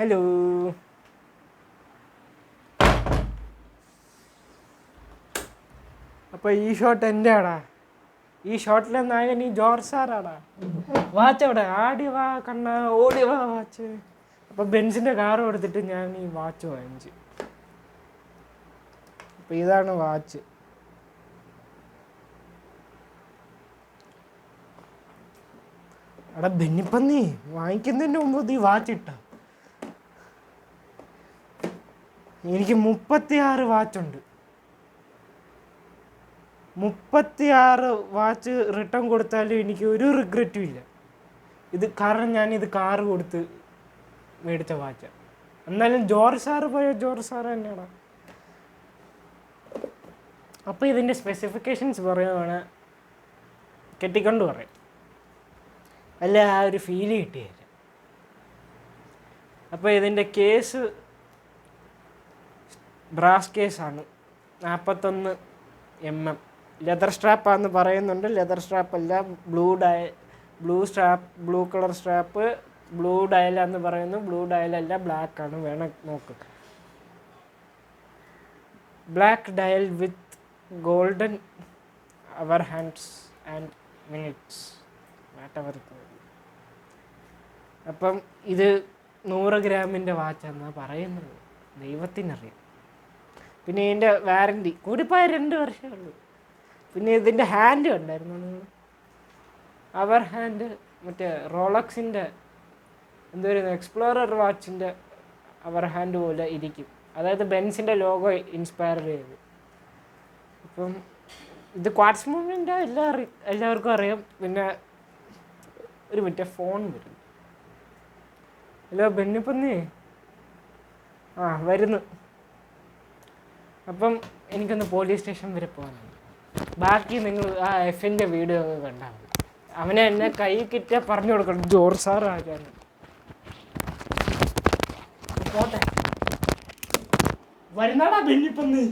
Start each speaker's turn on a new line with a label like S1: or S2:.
S1: Hello. അപ്പോൾ ഈ shot എൻ്റെ ആടാ. ഈ ഷോട്ടിലെ നായകൻ ഈ ജോർജ് സാറാടാ. വാച്ച് അവിടെ ആടി വാ കണ്ണ ഓടി വാ വാച്ച്. അപ്പോൾ ബെൻസിൻ്റെ കാറ് കൊടുത്തിട്ട് ഞാൻ ഈ വാച്ച് വാങ്ങിച്ചു. അപ്പോൾ ഇതാണ് വാച്ച്. എടാ ബെന്നിപ്പന്നി വാങ്ങിക്കുന്നതിന് മുമ്പ് ഈ വാച്ച് ഇട്ട. എനിക്ക് 36 വാച്ചുണ്ട്. 36 വാച്ച് റിട്ടേൺ കൊടുത്താലും എനിക്ക് ഒരു റിഗ്രറ്റും ഇല്ല. ഇത് കാരണം ഞാനിത് കാറ് കൊടുത്ത് മേടിച്ച വാച്ചാണ്. എന്നാലും ജോർജ് സാറ് പോയ ജോർജ് സാറ് തന്നെയാണ്. അപ്പോൾ ഇതിൻ്റെ സ്പെസിഫിക്കേഷൻസ് പറയുകയാണ്, കെട്ടിക്കൊണ്ട് പറയാം, അല്ല ആ ഒരു ഫീല് കിട്ടിയില്ല. അപ്പോൾ ഇതിൻ്റെ കേസ് ബ്രാസ് കേസാണ്, 41 mm. ലെതർ സ്ട്രാപ്പാന്ന് പറയുന്നുണ്ട്. ലെതർ സ്ട്രാപ്പല്ല, ബ്ലൂ കളർ സ്ട്രാപ്പ്. ബ്ലൂ ഡയലാന്ന് പറയുന്നു. ബ്ലൂ ഡയലല്ല, ബ്ലാക്കാണ്. വേണം നോക്ക്. Black dial with golden hour hands and minutes whatever. അപ്പം ഇത് 100 ഗ്രാമിൻ്റെ വാച്ചാണെന്നാണ് പറയുന്നത്. ദൈവത്തിനറിയാം. പിന്നെ ഇതിൻ്റെ വാറൻറ്റി കൂടിപ്പോയ 2 വർഷമേ ഉള്ളൂ. പിന്നെ ഇതിൻ്റെ ഹാൻഡ് കണ്ടായിരുന്നു. അവർ ഹാൻഡ് മറ്റേ റോളക്സിൻ്റെ എന്തോരു എക്സ്പ്ലോറർ വാച്ചിൻ്റെ അവർ ഹാൻഡ് പോലെ ഇരിക്കും. അതായത് ബെൻസിൻ്റെ ലോഗോ ഇൻസ്പയർ ചെയ്ത്. അപ്പം ഇത് ക്വാർട്സ് മൂവ്മെൻ്റ് എല്ലാവർക്കും അറിയാം. പിന്നെ ഒരു മറ്റേ ഫോൺ വരും. ഹലോ ബെന്നിപ്പന്നി, വരുന്നു. അപ്പം എനിക്കൊന്ന് പോലീസ് സ്റ്റേഷൻ വരെ പോകാനുണ്ട്. ബാക്കി നിങ്ങൾ ആ എഫിൻ്റെ വീഡിയോ ഒക്കെ കണ്ടാൽ മതി. അവനെ എന്നെ കൈ കിട്ടിയാൽ പറഞ്ഞു കൊടുക്കണം ജോർജ് സാർ ആക്കാൻ. പോട്ടെ, വരുന്നാടാ ബെന്നിപ്പന്നി.